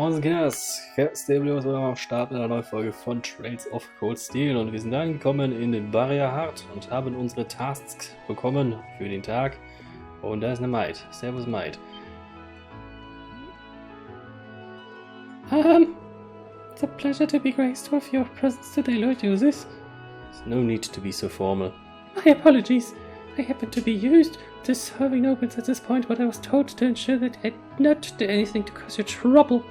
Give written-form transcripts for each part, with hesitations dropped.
Moin Kinders, Steeblio ist am Start mit einer neuen Folge von Trails of Cold Steel und wir sind angekommen in den Bareahard und haben unsere Tasks bekommen für den Tag. Und da ist eine Maid. Servus Maid. It's a pleasure to be graced with your presence today, Lord Ulysses. There's no need to be so formal. My apologies. I happened to be used to serving nobles at this point, but I was told to ensure that I not do anything to cause you trouble.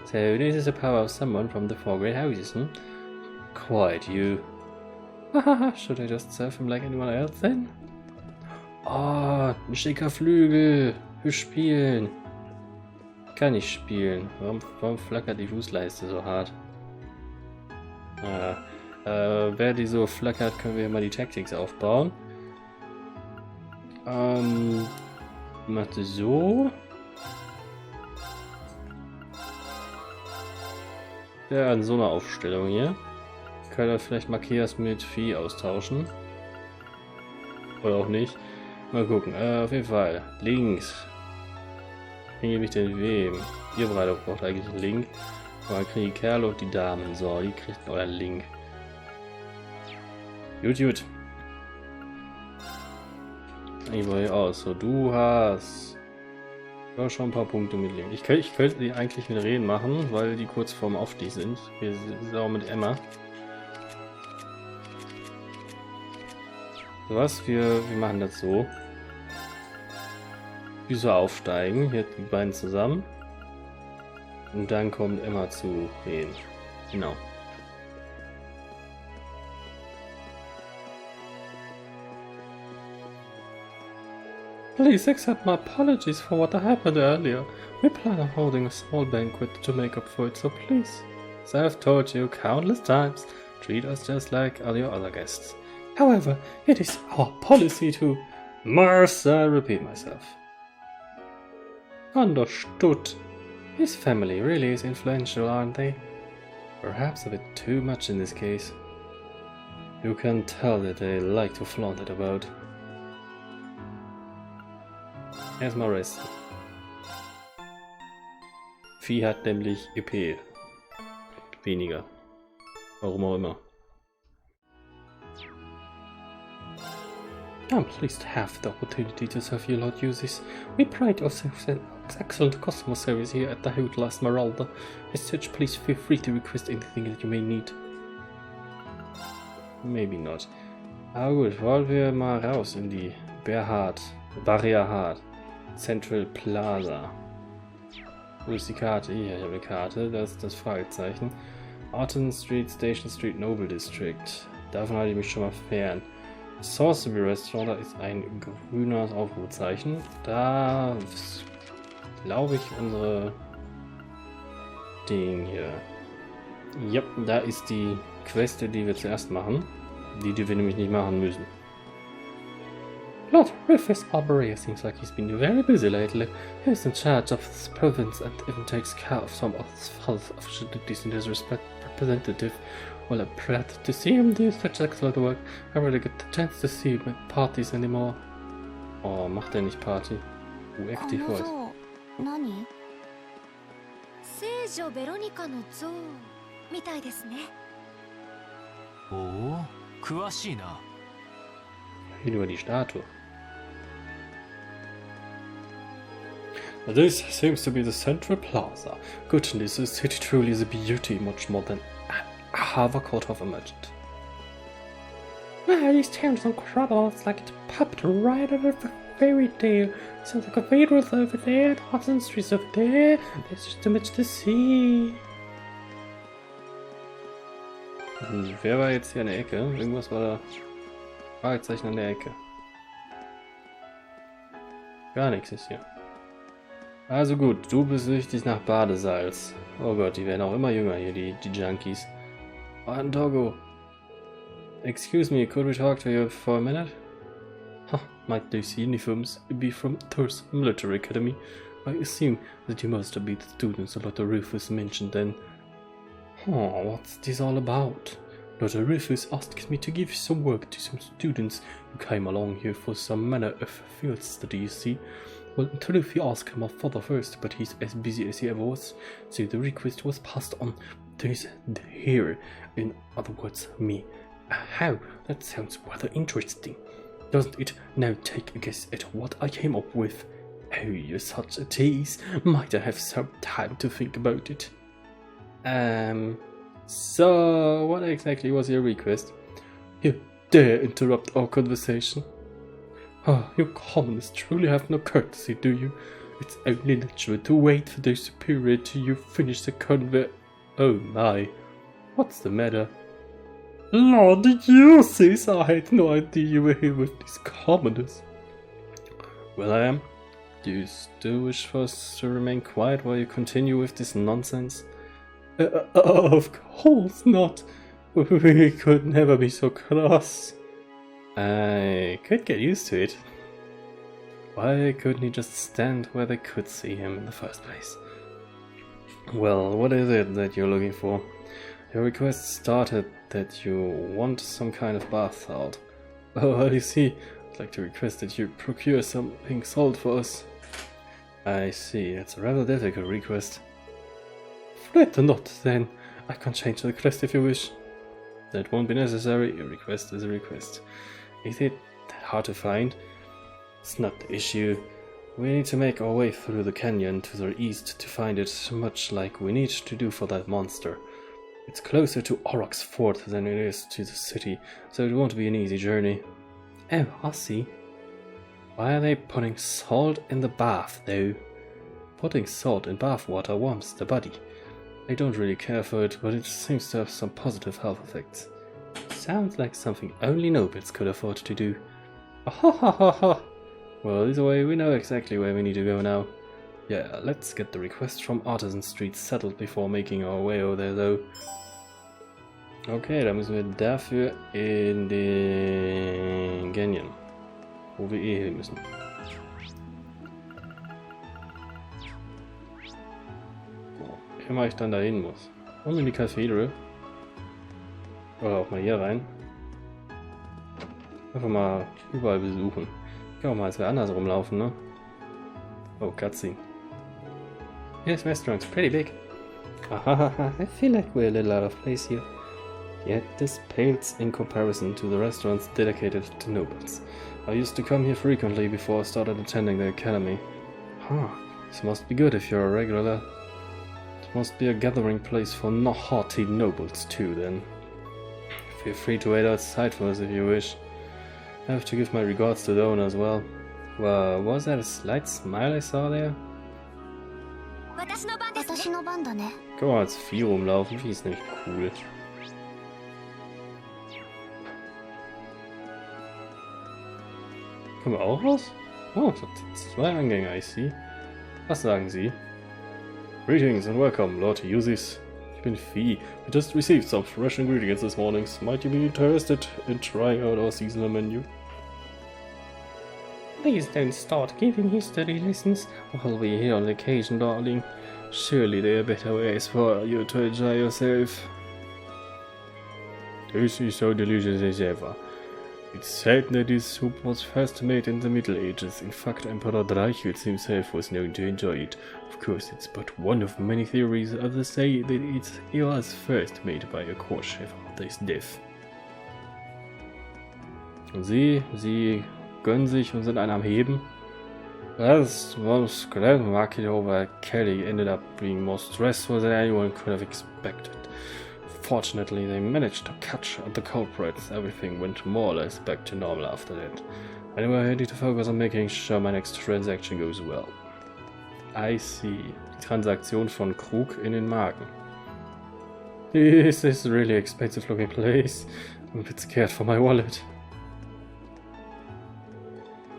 So this is the power of someone from the four great houses, hm? Quite you. Hahaha, should I just serve him like anyone else then? Oh, ein schicker Flügel. Wir spielen. Kann ich spielen. Warum flackert die Fußleiste so hart? Wer die so flackert, können wir mal die Tactics aufbauen. Macht es so. Ja, in so einer Aufstellung hier. Können wir vielleicht Markiers mit Vieh austauschen. Oder auch nicht. Mal gucken. Auf jeden Fall. Links. Wen gebe ich denn wem? Ihr beide braucht eigentlich einen Link. Aber dann kriegen die Kerle und die Damen. So, die kriegt euren Link. Gut, gut. Ich wollte aus. So, du hast ja schon ein paar Punkte mit Link. Ich könnte die eigentlich mit Rehen machen, weil die kurz vorm Aufstieg sind. Wir sind auch mit Emma. So was, wir machen das so. Wie so aufsteigen, hier die beiden zusammen. Und dann kommt Emma zu Rehen. Genau. Please accept my apologies for what happened earlier. We plan on holding a small banquet to make up for it, so please. As I've told you countless times, treat us just like all your other guests. However, it is our policy to... Must I repeat myself? Understood. His family really is influential, aren't they? Perhaps a bit too much in this case. You can tell that they like to flaunt it about. Erstmal resten. Vieh hat nämlich EP. Weniger. Warum auch immer. I'm pleased to have the opportunity to serve you, Lord Ulysses. We pride ourselves in excellent customer service here at the Hotel Esmeralda. As such, please feel free to request anything that you may need. Maybe not. Aber gut, wollen wir mal raus in die Bareahard. Central Plaza. Wo ist die Karte? Hier, ich habe eine Karte. Das ist das Fragezeichen. Autumn Street, Station Street, Noble District. Davon halte ich mich schon mal fern. Sorcery Restaurant, da ist ein grünes Aufrufzeichen. Da glaube ich unsere Ding hier. Ja, da ist die Queste, die wir zuerst machen. Die wir nämlich nicht machen müssen. Lord Rufus Barbaria seems like he's been very busy lately. He's in charge of this province and even takes care of some of his father's official duties in his representative. Well, I'm proud to see him do such excellent work. I really get the chance to see him at parties anymore. Oh, macht er nicht Party? Active Voice. 何？聖女ベロニカの像みたいですね。おお、詳しいな。Über die Statue. This seems to be the Central Plaza. Goodness, this city truly is a beauty, much more than I ever could have imagined. Wow, these towns are incredible. It's like it popped right out of a fairy tale. So the cathedrals over there, the Hudson Streets over there. There's just too much to see. Wer war jetzt hier an der Ecke? Irgendwas war da. Fragezeichen an der Ecke. Gar nichts ist hier. Also gut, du bist süchtig nach Badesalz. Oh Gott, die werden auch immer jünger hier, die Junkies. Oh, Doggo. Excuse me, could we talk to you for a minute? Huh, might these uniforms be from Thor's military academy? I assume that you must be the students Lord Rufus mentioned then. Oh, what's this all about? Lord Rufus asked me to give some work to some students who came along here for some manner of field study, you see. Well, in truth, he asked my father first, but he's as busy as he ever was, so the request was passed on to his heir, in other words, me. How? That sounds rather interesting. Doesn't it? Now take a guess at what I came up with. Oh, you're such a tease. Might I have some time to think about it? So what exactly was your request? You dare interrupt our conversation? Ah, you commoners truly have no courtesy, do you? It's only natural to wait for those superior to you finish the Oh my, what's the matter? Lord, you sis, I had no idea you were here with these commoners. Well, I am. Do you still wish for us to remain quiet while you continue with this nonsense? Of course not. We could never be so cross. I could get used to it. Why couldn't he just stand where they could see him in the first place? Well, what is it that you're looking for? Your request started that you want some kind of bath salt. Oh, I see. I'd like to request that you procure some pink salt for us. I see. It's a rather difficult request. Fret not, then. I can change the request if you wish. That won't be necessary. A request is a request. Is it that hard to find? It's not the issue. We need to make our way through the canyon to the east to find it, much like we need to do for that monster. It's closer to Auroch's fort than it is to the city, so it won't be an easy journey. Oh, I see. Why are they putting salt in the bath, though? Putting salt in bath water warms the body. I don't really care for it, but it seems to have some positive health effects. Sounds like something only nobles could afford to do. Ha ha ha ha! Well, either way, we know exactly where we need to go now. Yeah, let's get the request from Artisan Street settled before making our way over there, though. Okay, dann müssen wir dafür in den Canyon, wo wir eh hin müssen. Wie immer ich dann dahin muss. Und in die Kathedral. Oder auch mal hier rein. Einfach mal überall besuchen. Kann auch mal als wir anders rumlaufen, ne? Oh, Cutscene. This restaurant's pretty big. Ahaha, I feel like we're a little out of place here. Yet this pales in comparison to the restaurants dedicated to nobles. I used to come here frequently before I started attending the academy. Huh, this must be good if you're a regular. It must be a gathering place for haughty nobles too, then. Feel free to wait outside for us if you wish. I have to give my regards to the owner as well. Well, was that a slight smile I saw there? Guck mal, als Vieh rumlaufen, die ist nämlich cool. Können wir auch raus? Oh, es hat 2 Eingänge, I see. Was sagen Sie? Greetings and welcome, Lord Usis. Ich bin Vieh. We just received some fresh ingredients this morning. Might you be interested in trying out our seasonal menu? Please don't start giving history lessons while we're here on vacation, darling. Surely there are better ways for you to enjoy yourself. This is so delicious as ever. It's said that this soup was first made in the Middle Ages. In fact, Emperor Dreichels himself was known to enjoy it. Of course, it's but one of many theories. Others say that it was first made by a court chef after his death. Und sie gönnen sich und sind einen am Heben. That's most glad market over Kelly ended up being more stressful than anyone could have expected. Fortunately, they managed to catch the culprits. Everything went more or less back to normal after that. Anyway, I need to focus on making sure my next transaction goes well. I see. Die Transaktion von Krug in den Marken. This is a really expensive looking place. I'm a bit scared for my wallet.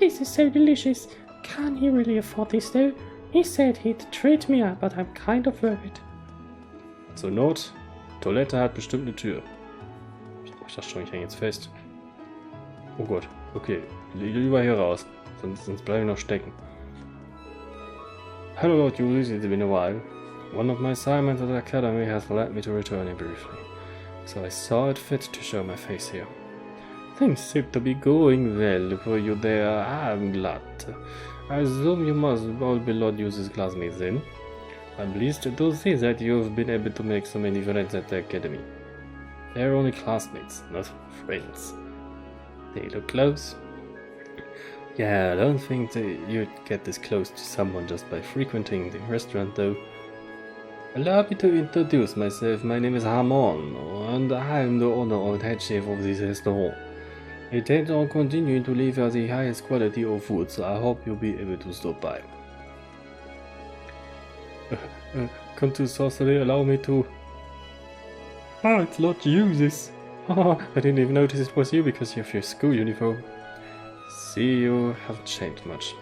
This is so delicious. Can he really afford this though? He said he'd treat me up, but I'm kind of worried. Zur Not, Toilette hat bestimmt eine Tür. Ich dachte schon, ich hänge jetzt fest. Oh Gott, okay. Lieber hier raus, sonst bleibe ich noch stecken. Hello Lord Julius, it's been a while. One of my assignments at the academy has led me to return here briefly, so I saw it fit to show my face here. Things seem to be going well for you there, I'm glad. I assume you must all be Lodius's classmates then. I'm pleased to see that you've been able to make so many friends at the academy. They're only classmates, not friends. They look close. Yeah, I don't think that you'd get this close to someone just by frequenting the restaurant though. Allow me to introduce myself. My name is Hamon, and I'm the owner and head chef of this restaurant. I intend on continuing to deliver the highest quality of food, so I hope you'll be able to stop by. Come to sorcery, allow me to... Ah, it's Lord Jesus. Oh, I didn't even notice it was you because you have your school uniform. See, you haven't changed much.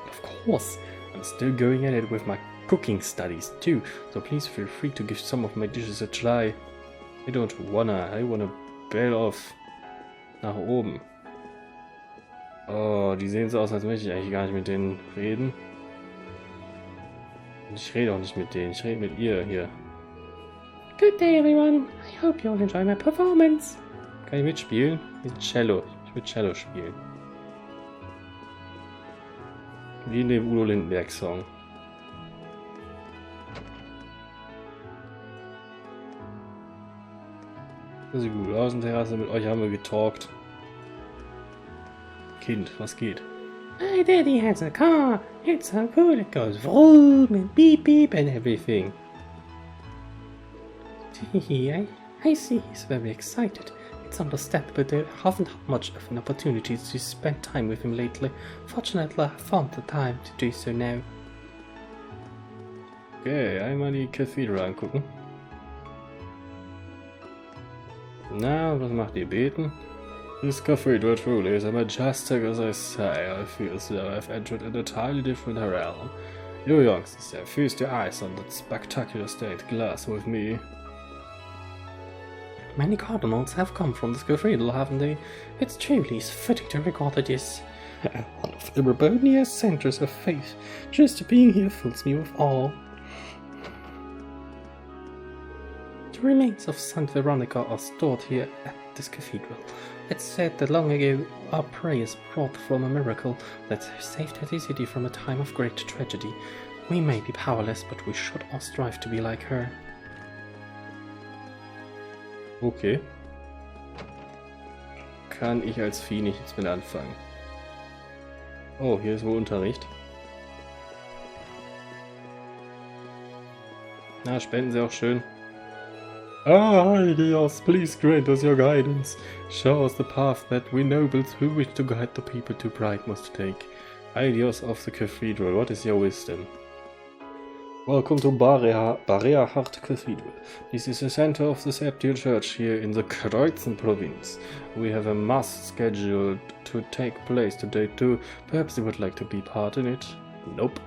Of course, I'm still going at it with my cooking studies too, so please feel free to give some of my dishes a try. I wanna bail off. Nach oben. Oh, die sehen so aus, als möchte ich eigentlich gar nicht mit denen reden. Und ich rede auch nicht mit denen, ich rede mit ihr hier. Good day, everyone. I hope you'll enjoy my performance. Kann ich mitspielen? Mit Cello. Ich will Cello spielen. Wie in dem Udo Lindenberg Song. Das sieht gut aus, Außenterrasse, mit euch haben wir getalkt. Kind, was geht? My daddy has a car. It's so cool. It goes vroom and beep beep and everything. I see he's very excited. It's understandable that I haven't had much of an opportunity to spend time with him lately. Fortunately, I found the time to do so now. Okay, einmal die Cathedral angucken. Na, was macht ihr? Beten? This cathedral truly is as majestic as I say. I feel as though I've entered an entirely different realm. You youngsters have feast your eyes on that spectacular stained glass with me. Many cardinals have come from this cathedral, haven't they? It's truly fitting to record that yes, one of the Rebonia's centers of faith. Just being here fills me with awe. The remains of Saint Veronica are stored here at this cathedral. It's said that long ago our prayers brought from a miracle that saved the city from a time of great tragedy. We may be powerless, but we should all strive to be like her. Okay. Kann ich als Vieh nichts mit anfangen. Oh, hier ist wohl Unterricht. Na, spenden Sie auch schön. Ah, Ideos, please grant us your guidance. Show us the path that we nobles who wish to guide the people to pride must take. Ideos of the Cathedral, what is your wisdom? Welcome to Bareahard Cathedral. This is the center of the Celdic Church here in the Kreuzen province. We have a mass scheduled to take place today too. Perhaps you would like to be part in it? Nope.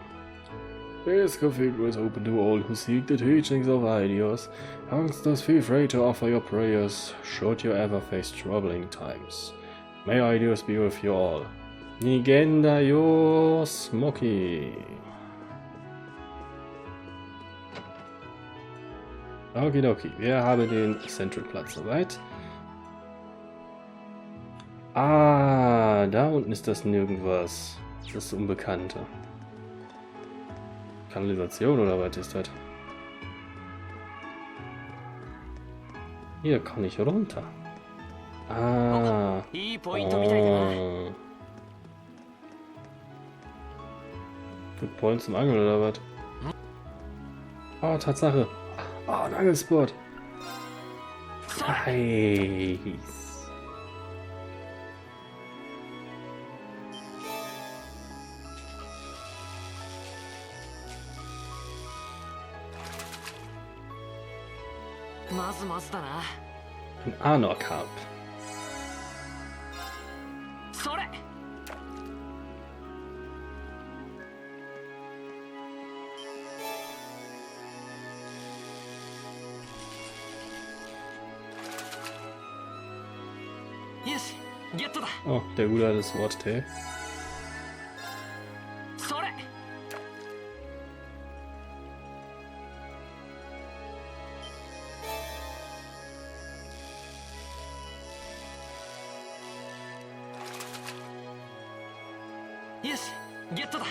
This cathedral is open to all who seek the teachings of Ideos. Youngsters, feel free to offer your prayers should you ever face troubling times. May Ideos be with you all. Nigenda yo Smoky. Okidoki, wir haben den Central Platz soweit. Ah, da unten ist das nirgendwas. Das ist Unbekannte. Kanalisation oder was ist das? Hier kann ich runter. Ah. Oh. Good Point zum Angeln oder was? Oh, Tatsache. Oh, ein Angelspot. Nice. Ein Arnor-Carp. Oh, der Gute hat das Wort Tail. ゲットだ。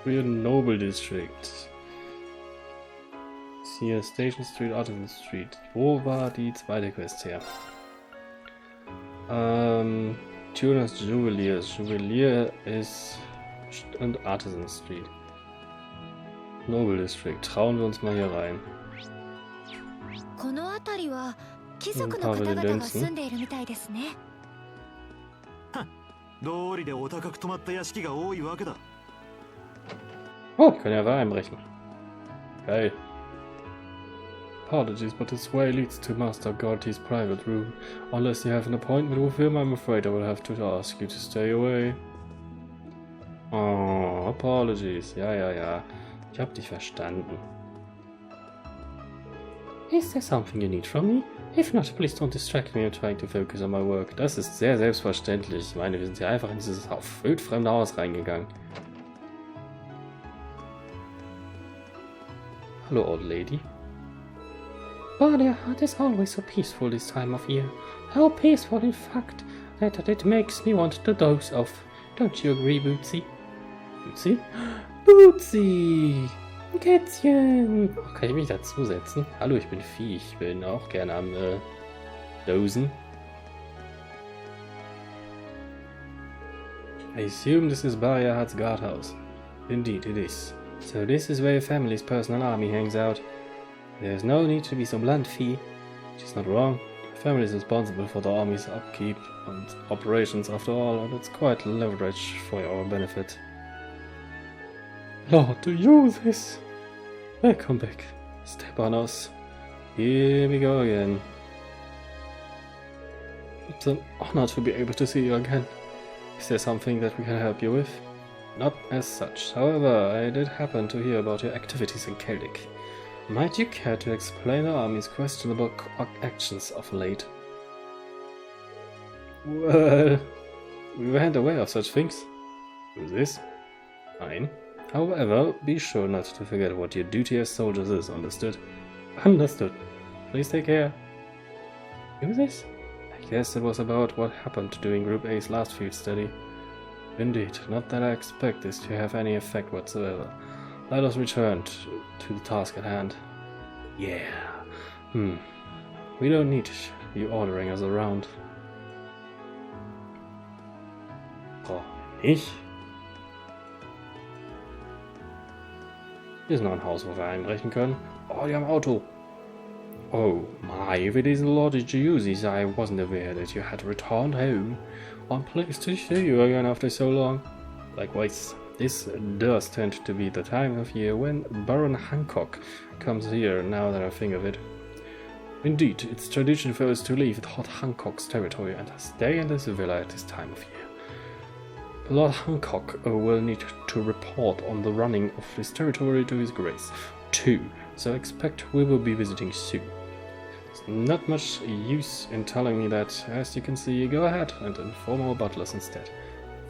Real Noble District. Ist hier Station Street, Artisan Street. Wo war die zweite Quest her? Tuner's Juwelier. Juwelier ist und Artisan Street. Noble District. Trauen wir uns mal hier rein. この辺りは貴族の方々が住んでいるみたいですね。道理でお高く泊まった屋敷が多いわけだ。 Oh, ich kann ja da einbrechen. Geil. Apologies, but this way leads to Master Gorty's private room. Unless you have an appointment with him, I'm afraid I will have to ask you to stay away. Oh, apologies. Ja. Ich hab dich verstanden. Is there something you need from me? If not, please don't distract me. I'm trying to focus on my work. Das ist sehr selbstverständlich. Ich meine, wir sind hier einfach in dieses wildfremde Haus reingegangen. Hallo, old lady. Bareahard is always so peaceful this time of year. How peaceful, in fact, that it makes me want to doze off. Don't you agree, Bootsy? Bootsy? Bootsy! Kätzchen! Oh, kann ich mich dazusetzen? Hallo, ich bin Vieh. Ich bin auch gerne am dosen. I assume this is Bareahard's guardhouse. Indeed, it is. So this is where your family's personal army hangs out. There's no need to be so blunt, Fee. She's not wrong. The family is responsible for the army's upkeep and operations after all, and it's quite leverage for your benefit. Lord, do you this? Welcome back, Stepanos. Here we go again. It's an honor to be able to see you again. Is there something that we can help you with? Not as such. However, I did happen to hear about your activities in Celdic. Might you care to explain the army's questionable actions of late? Well, we weren't aware of such things. Who's this? Fine. However, be sure not to forget what your duty as soldiers is, understood? Understood. Please take care. Who's this? I guess it was about what happened during Group A's last field study. Indeed, not that I expect this to have any effect whatsoever. Let us return to the task at hand. Yeah. We don't need you ordering us around. Oh, nicht? Hier ist noch ein Haus, wo wir einbrechen können. Oh, die haben ein Auto. Oh my, if it isn't Lord Giuse's, I wasn't aware that you had returned home. I'm pleased to see you again after so long. Likewise, this does tend to be the time of year when Baron Hancock comes here, now that I think of it. Indeed, it's tradition for us to leave Lord Hancock's territory and stay in this villa at this time of year. Lord Hancock will need to report on the running of his territory to his grace, too, so expect we will be visiting soon. There's not much use in telling me that. As you can see, go ahead and inform our butlers instead.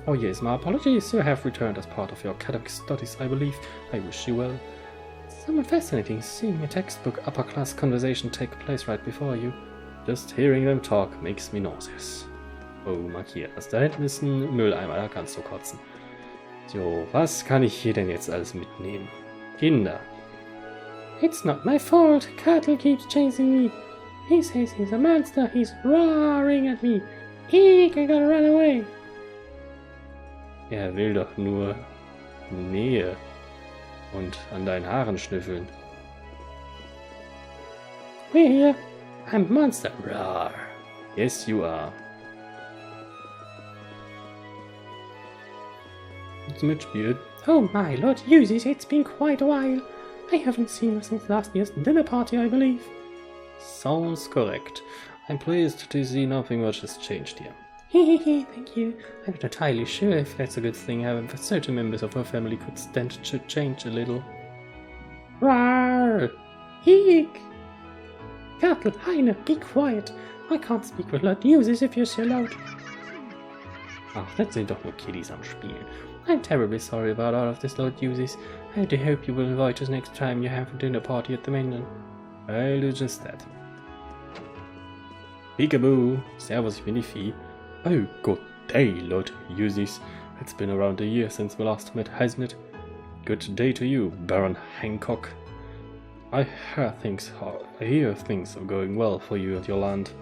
Oh yes, my apologies. You have returned as part of your academic studies, I believe. I wish you well. Somewhat fascinating seeing a textbook upper-class conversation take place right before you. Just hearing them talk makes me nauseous. Oh, markiert. Das da hinten ist ein Mülleimer, da kannst du kotzen. So, was kann ich hier denn jetzt alles mitnehmen? Kinder. It's not my fault. Cattle keeps chasing me. He says he's a monster. He's roaring at me. Eek, I gotta run away. Er will doch nur Nähe und an deinen Haaren schnüffeln. We're here. I'm a monster. Roar. Yes, you are. Willst du mitspielen? Oh my, Lord Uses, it's been quite a while. I haven't seen you since last year's dinner party, I believe. Sounds correct. I'm pleased to see nothing much has changed here. Hehehe, thank you. I'm not entirely sure if that's a good thing, however, certain members of our family could stand to change a little. Rawr! Eek! Cattle, eine, be quiet. I can't speak with Lord Uses if you're so loud. Ach, das sind doch nur Kiddies am Spielen. I'm terribly sorry about all of this, Lord Uses. I do hope you will invite us next time you have a dinner party at the mainland. I'll do just that. Peekaboo. Servus, ich bin die Vieh. Oh, good day, Lord Ulysses. It's been around a year since we last met, hasn't it? Good day to you, Baron Hancock. I hear things are going well for you at your land.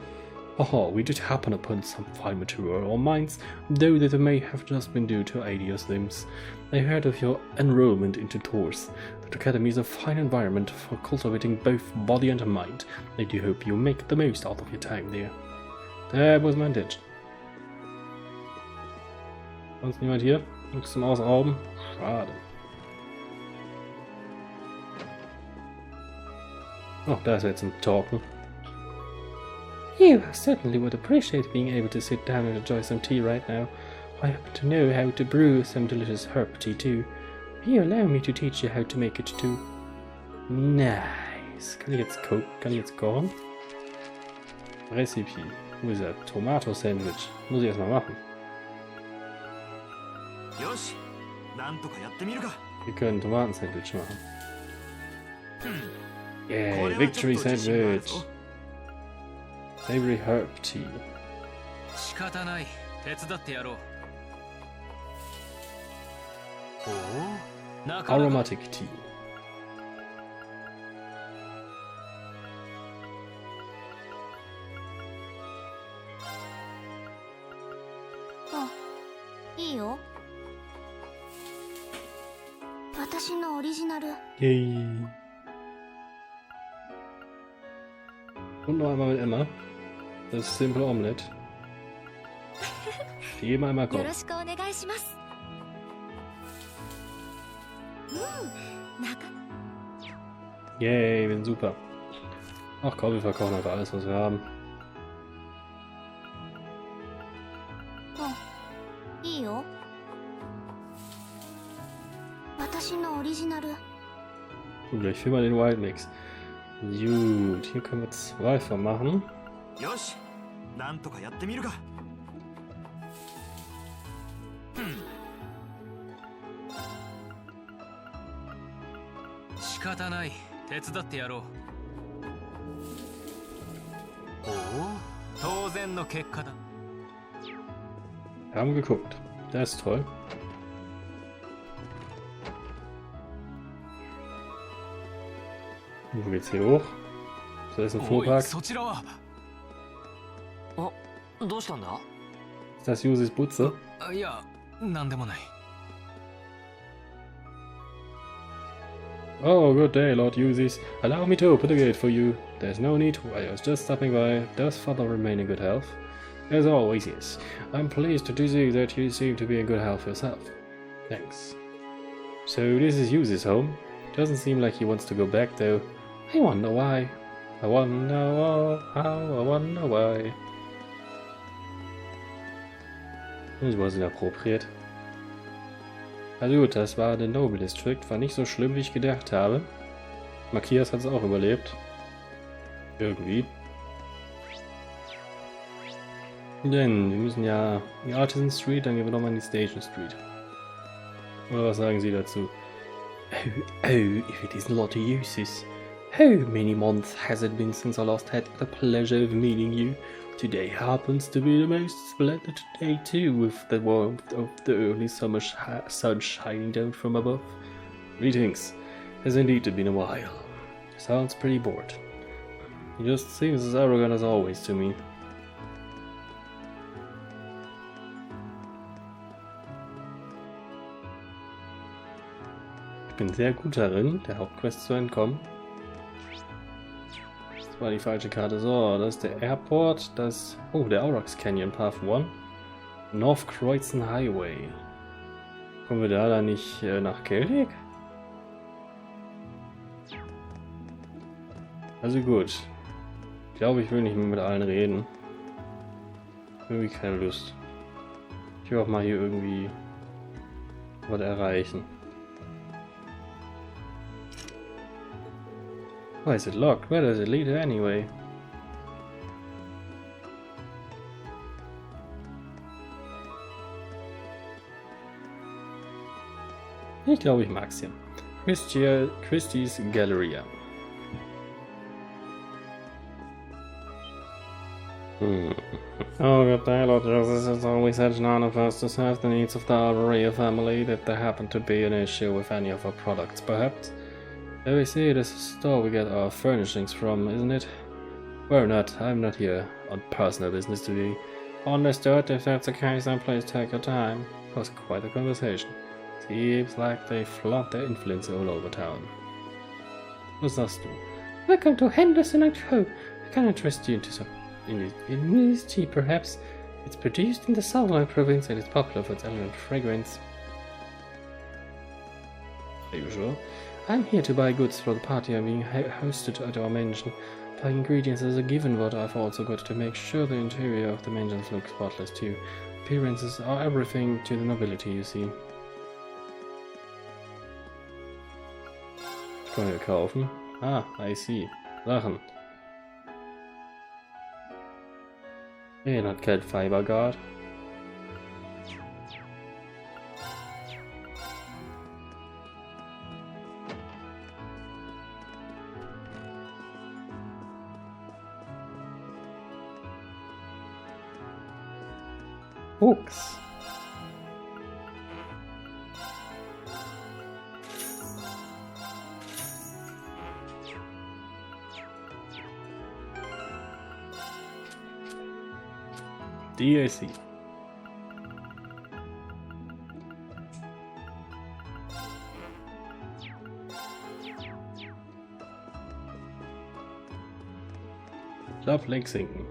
Oh, we did happen upon some fine material or mines, though that may have just been due to ideas limbs. I heard of your enrollment into Tours. That academy is a fine environment for cultivating both body and mind. I do hope you make the most out of your time there. Wo ist mein Ditch? Sonst niemand hier? Nichts zum Ausrauben? Schade. Oh, da ist er jetzt zum Talken. You certainly would appreciate being able to sit down and enjoy some tea right now. I happen to know how to brew some delicious herb tea too. Will you allow me to teach you how to make it too? Nice. Kann ich jetzt kochen? Recipe. Wo ist er? Tomato-Sandwich. Muss ich erstmal machen. よし、なんとかやってみるか。 Wir können Tomaten-Sandwich machen. こ Yay, れはちょっと Victory 自信がある Sandwich. ぞ。 Savory Herb Tea. 仕方ない手伝ってやろうおおなかなか Aromatic Tea. あ、いいよ。私のオリジナル。 Yay. Und noch einmal mit Emma. Das Simple Omelette. Die eben einmal よ kommt. ろしくお願いします。Yay, wir sind super. Ach komm, wir verkaufen einfach alles, was wir haben. いいよ。私のオリジナル。 Gut, ich fülle mal den Wild Mix. Gut, hier können wir 2 von machen. よし、なんとかやってみるか。仕方ない手伝ってやろうおお当然の結果だ Wir haben geguckt. Das ist toll. Wo geht's hier hoch? So, das ist ein おい Fuhrpark. そちらはどうしたんだ Ist das Jusis Butze? いやなんでもない Oh, good day, Lord Ulysses. Allow me to open the gate for you. There's no need. I was just stopping by. Does father remain in good health? As always, yes. I'm pleased to see that you seem to be in good health yourself. Thanks. So this is Ulysses' home. Doesn't seem like he wants to go back, though. I wonder why. I wonder why. Das war inappropriat. Also gut, das war der Noble District. War nicht so schlimm, wie ich gedacht habe. Matthias hat es auch überlebt. Irgendwie. Denn wir müssen ja in die Artisan Street, dann gehen wir nochmal in die Station Street. Oder was sagen Sie dazu? Oh, if it isn't Lord Ulysses. How many months has it been since I last had the pleasure of meeting you? Today happens to be the most splendid day too, with the warmth of the early summer sun shining down from above. Greetings. Has indeed been a while. Sounds pretty bored. He just seems as arrogant as always to me. Ich bin sehr gut darin, der Hauptquest zu entkommen. Das war die falsche Karte. So, das ist der Airport, das... Oh, der Aurochs Canyon, Path 1. North Kreuzen Highway. Kommen wir da dann nicht nach Celdic? Also gut. Ich glaube, ich will nicht mehr mit allen reden. Irgendwie keine Lust. Ich will auch mal hier irgendwie was erreichen. Why is it locked? Where does it lead anyway? Ich glaube, ich mag's hier. Christie's Galleria. Oh, good day, Lord Jesus. It's always had none of us to serve the needs of the royal family that there happened to be an issue with any of our products, perhaps. We see it is a store we get our furnishings from, isn't it? Well, I'm not here on personal business today. Understood. If that's the case, then please take your time. It was quite a conversation. Seems like they flaunt their influence all over town. What's that do? Welcome to Henderson and Co. I can interest you into some in this tea, perhaps. It's produced in the southern province and it's popular for its elegant fragrance. Are you sure? I'm here to buy goods for the party I'm being hosted at our mansion. Buying ingredients is a given, but I've also got to make sure the interior of the mansion looks spotless too. Appearances are everything to the nobility, you see. Können wir kaufen? Ah, I see. Sachen. Wen hat kein Fiberguard? Hooks. DAC. Club Lexington.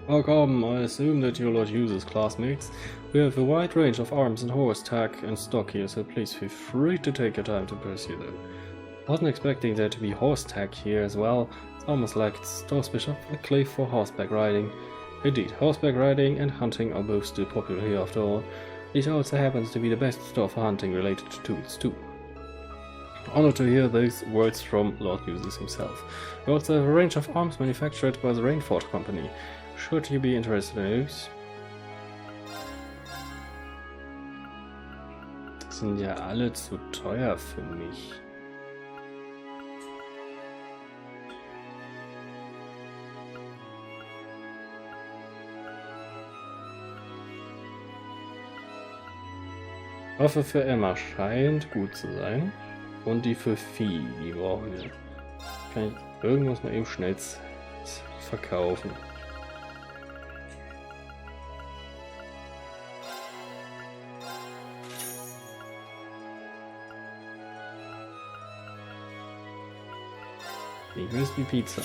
Welcome, I assume that your lord uses classmates. We have a wide range of arms and horse tack and stock here, so please feel free to take your time to pursue them. Wasn't expecting there to be horse tack here as well. It's almost like it's store specifically for horseback riding. Indeed, horseback riding and hunting are both still popular here after all. It also happens to be the best store for hunting related tools too. Honored to hear these words from Lord Uses himself. We also have a range of arms manufactured by the Rainford Company. Should you be interested in those? Das sind ja alle zu teuer für mich. Waffe für Emma scheint gut zu sein. Und die für Vieh, die brauchen wir. Kann ich irgendwas mal eben schnell verkaufen. Die Crispy Pizza.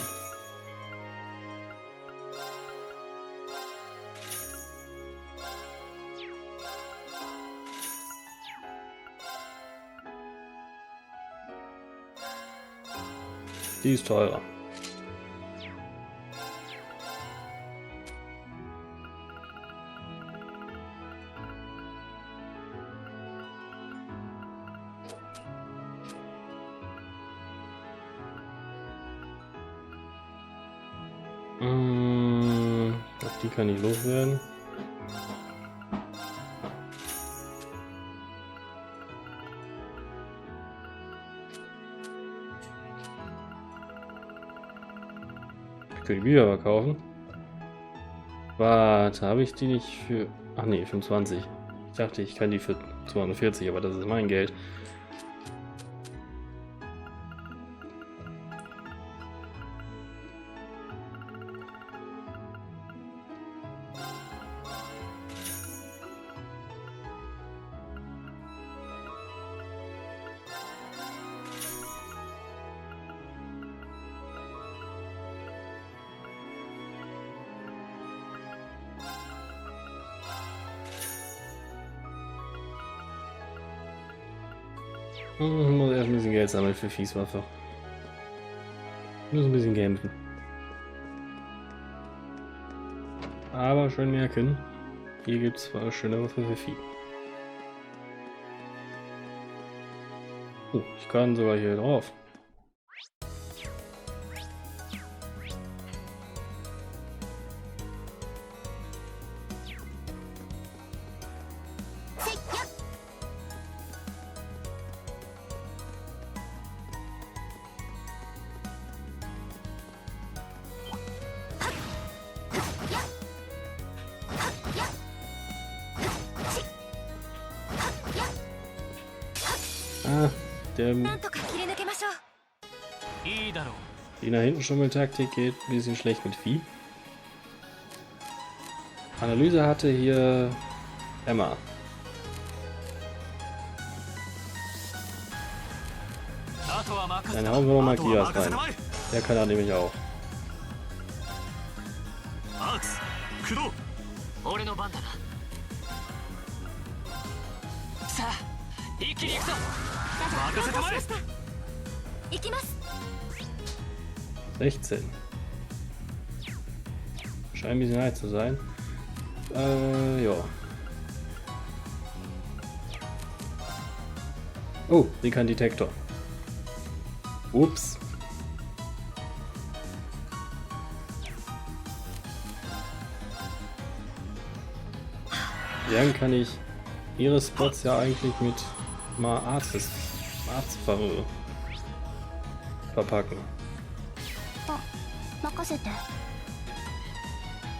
Die ist teurer. Die kann ich loswerden. Kann ich wieder verkaufen? Warte, habe ich die nicht für... Ach nee, 25. Ich dachte, ich kann die für 240, aber das ist mein Geld. Ich muss erst ein bisschen Geld sammeln für Fieswaffe. Ich muss ein bisschen kämpfen. Aber schön merken, hier gibt es zwar schöne Waffe für Vieh. Oh, ich kann sogar hier drauf. Ah, der なんとか切り抜けましょう。いいだろう。 die nach hinten Schummeltaktik geht ein bisschen schlecht mit Vieh. Analyse hatte hier Emma. Dann hauen wir noch mal Gias rein. Der kann er nämlich auch. アークス駆動。俺の番だな。さあ一気に行くぞ。任せたまえ。行きます。 16. Scheint ein bisschen heiß zu sein. Ja. Oh, sie kann Detektor. Ups. Dann kann ich ihre Spots ja eigentlich mit Arzt verpacken. 任せて。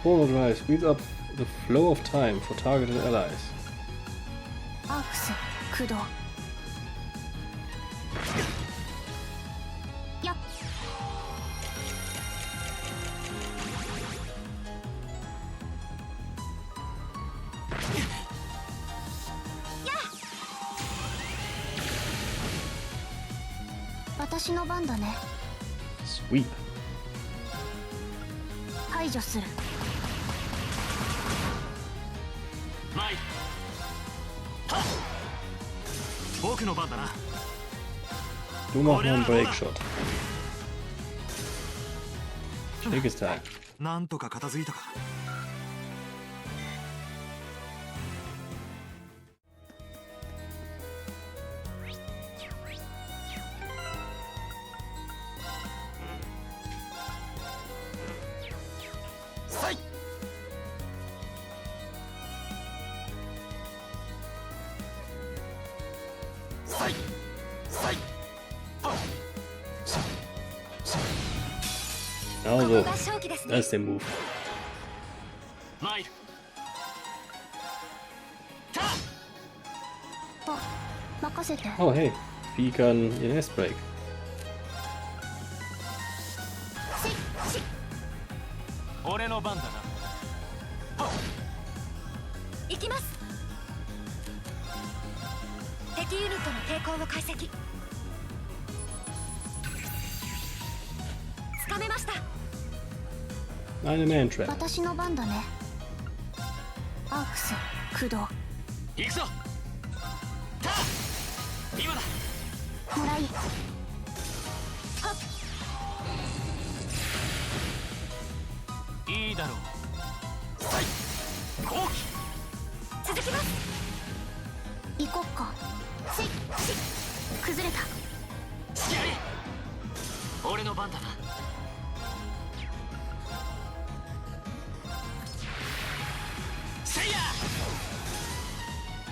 Polo Drive speeds up the flow of time for targeted allies. アークス駆動。やっ。私の番だね。 Sweep. 排除する。マイ。僕の番だな。 Du mach mal einen Break Shot. Schickes Teil. なんとか片付いたか。Genau so. Das ist der Move. マイル。任せて。 Oh hey, Vieh kann ihren S-Break. 俺の番だな。行きます。敵ユニットの抵抗を解析。つかめました。 Eine Man-Trap. 私の番だね。アークス駆動。行くぞ。ター今だ。もらい。いいだろう。後期。続きます。行こっか。崩れた。やれ。俺の番だな。せいや。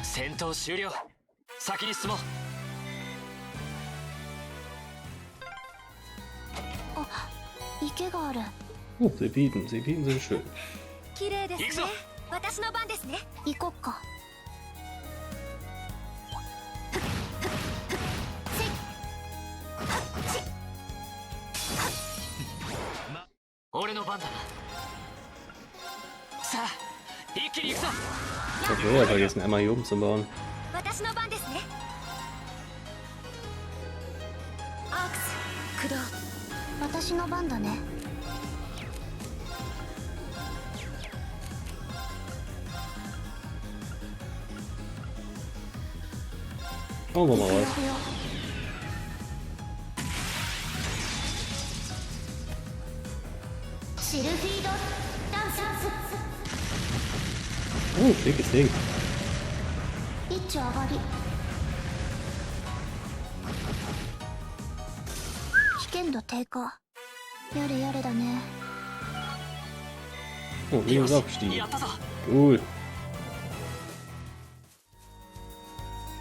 戦闘終了。先に進もう。あ、池がある。 Oh, sie bieten sind schön. 綺麗ですね。行くぞ。私の番ですね。行こっか。俺の番だな。さあ、一気に行くぞ。 Ich hab wieder vergessen, einmal hier oben zu bauen. 私の番ですね。アークス駆動。私の番だね。 Schauen wir mal was. シルフィードダンス。 Oh, schickes Ding. 一丁上がり。危険度低下。やれやれだね。 Oh, Minus aufgestiegen. やったぞ。 Cool.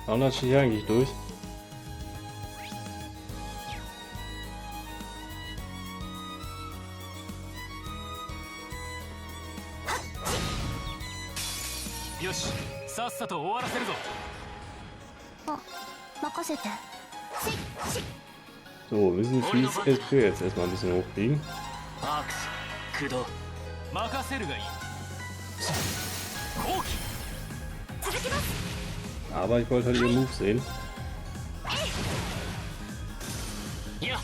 Warum latsche ich eigentlich durch? Yoshi, さっさと終わらせるぞ。任せて。 So, müssen Viehs SP jetzt erstmal ein bisschen hochkriegen. アークス駆動任せるがいい後期 続きます。 Aber ich wollte halt ihren Move sehen. いや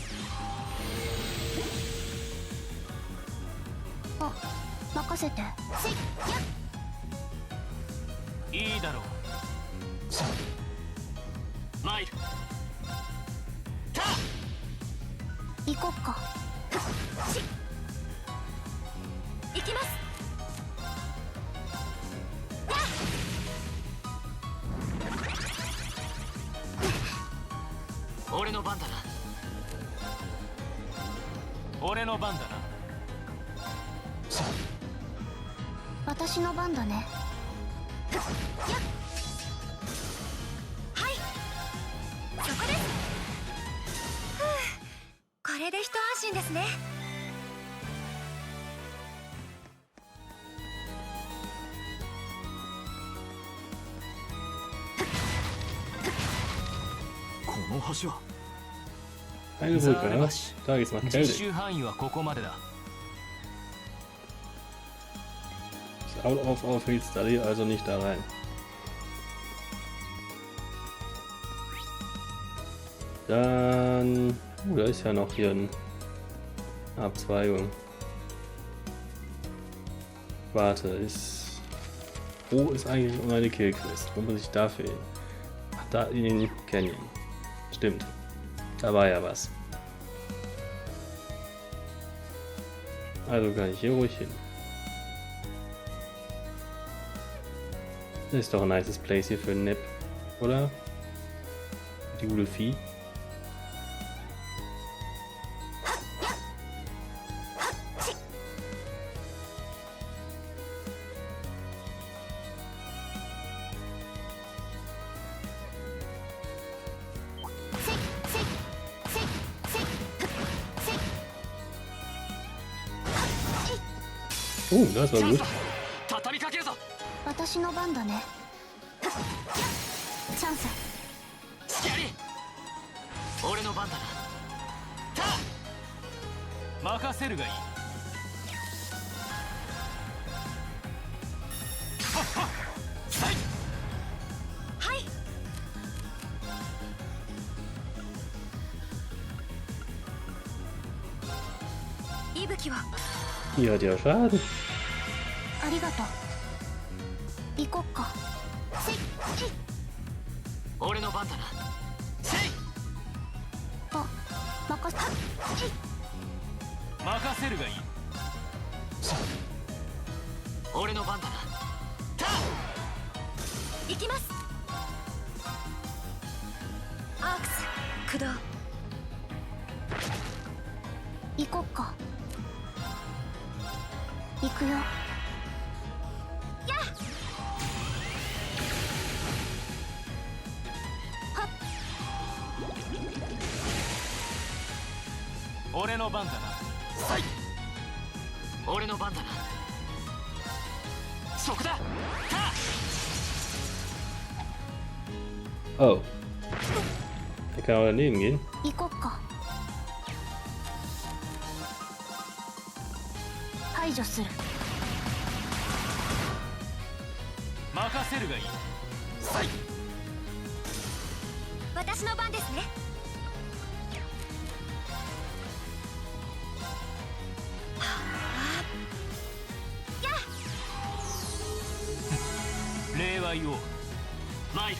あ、任せて。いいだろう参るた行こっか。行きます。俺の番だな俺の番だな私の番だね。はい、そこです。ふう、これで一安心ですね。この橋は Eine Brücke, ne? Da geht's nach 実 Celdic. 習範囲はここまでだ Ist out of our field study, also nicht da rein. Dann... da ist ja noch hier eine Abzweigung. Warte, ist... Wo ist eigentlich um eine Killquest? Wo muss ich dafür hin? Ach, da in den Canyon. Stimmt. Da war ja was. Also kann ich hier ruhig hin. Das ist doch ein nices Place hier für einen Nap, oder? Die gute Vieh. Das war gut. 畳みかけるぞ私の番だね。チャンス。スキャリ俺の番だなた任せるがいいはっはっはいはい。息吹は Hier hat ja Schaden. ありがとう。行こっか。俺の番だなせいあ、任せ。任せるがいい俺の番だなた行きます。アークス駆動。行こっか。行くよ。やっ。はっ。俺の番だなはい俺の番だなそこだた Oh. Der kann auch daneben gehen. 行こっか。排除する。任せるがいいはい私の番ですね。礼は言おう参る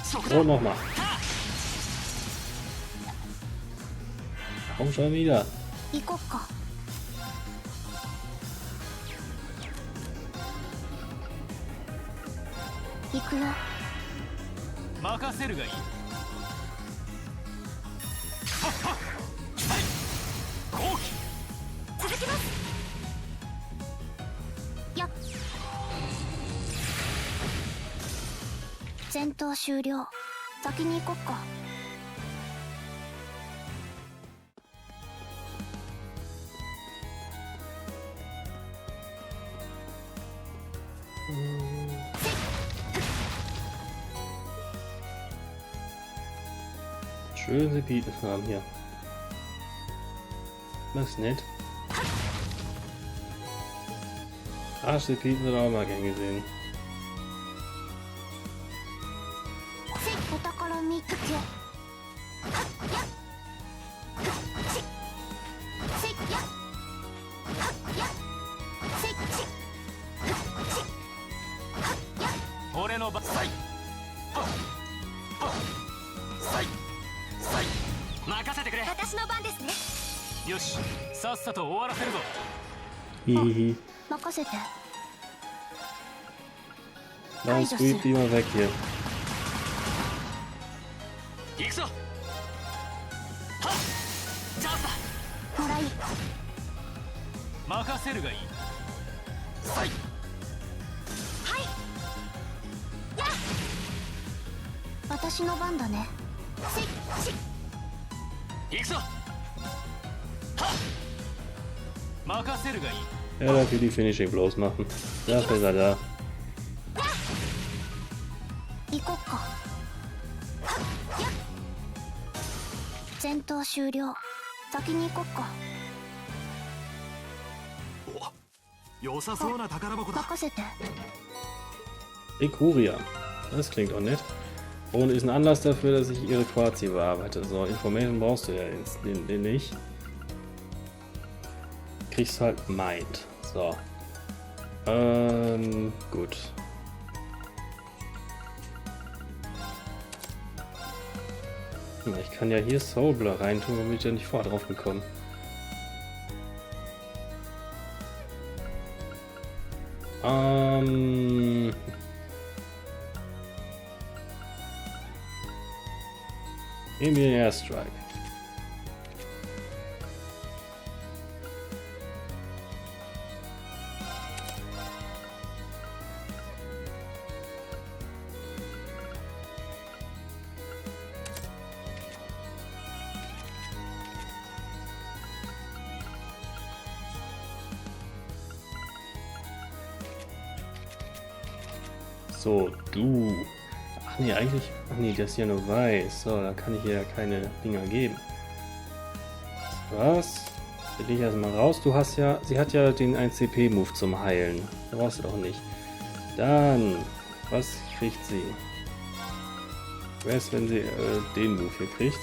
そこだ Und nochmal. Komm schon wieder. 行こっか。行くよ。任せるがいいはっはっはい後期続きます。やっ。戦闘終了。先に行こっか。schön Sepiten haben hier. Das ist nett. Arschsepiten wird auch mal gern gesehen. お宝見つけ。俺の番。さい。さい。さい。任せてくれ。私の番ですね。よし、さっさと終わらせるぞ。Hihi. 任せて。 Dann sweep die mal weg hier. 行くぞ。はっ。チャンスだ。もらい。任せるがいい。さい。はい。やっ。私の番だね。行くぞ。はっ。任せるがいい。 Ja, dafür die Finishing Blows machen. Dafür ist er da. 行こっか。戦闘終了。先に行こっか。お、良さそうな宝箱だ。任せて。 Ekuria. Das klingt auch nett. Und ist ein Anlass dafür, dass ich ihre Quarzi bearbeite. So, Information brauchst du ja jetzt den nicht. Kriegst du halt Mind. So. Gut. Ich kann ja hier Soulblur reintun, womit ich ja nicht vorher drauf gekommen. Nehmen wir den Airstrike. So, du. Ach nee, eigentlich. Ach nee, das ist ja nur weiß. So, da kann ich ihr ja keine Dinger geben. Was? Will ich erstmal raus. Du hast ja. Sie hat ja den 1CP-Move zum Heilen. Da brauchst du doch nicht. Dann. Was kriegt sie? Wäre es, wenn sie den Move hier kriegt?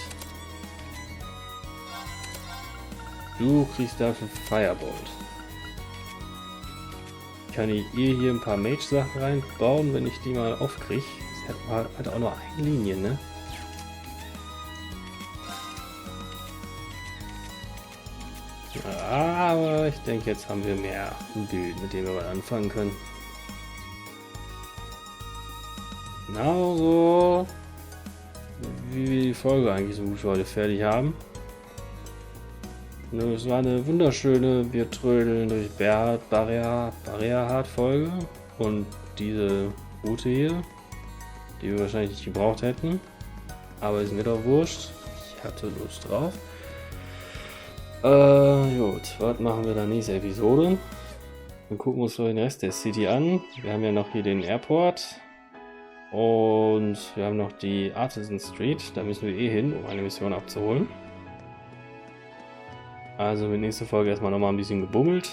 Du kriegst dafür Firebolt. Kann ich ihr hier ein paar Mage-Sachen reinbauen, wenn ich die mal aufkriege. Sie hat auch nur eine Linie, ne? Aber ich denke, jetzt haben wir mehr ein Bild, mit dem wir mal anfangen können. Genauso wie wir die Folge eigentlich so gut für heute fertig haben. Es war eine wunderschöne Wir trödeln durch Bareahard Folge und diese Route hier, die wir wahrscheinlich nicht gebraucht hätten, aber ist mir doch wurscht, ich hatte Lust drauf. Gut, was machen wir dann nächste Episode? Wir gucken uns den Rest der City an. Wir haben ja noch hier den Airport und wir haben noch die Artisan Street, da müssen wir eh hin, um eine Mission abzuholen. Also mit nächster Folge erstmal nochmal ein bisschen gebummelt.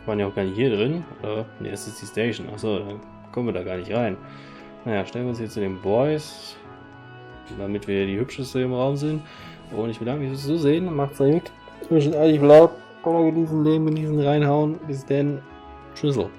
Waren ja auch gar nicht hier drin. Ne, es ist die Station. Achso, dann kommen wir da gar nicht rein. Naja, stellen wir uns jetzt zu den Boys. Damit wir die hübscheste im Raum sind. Und ich bedanke mich fürs Zusehen. Macht's gut. Zwischen eigentlich laut. Genießen, Leben genießen, reinhauen. Bis denn. Tschüssel.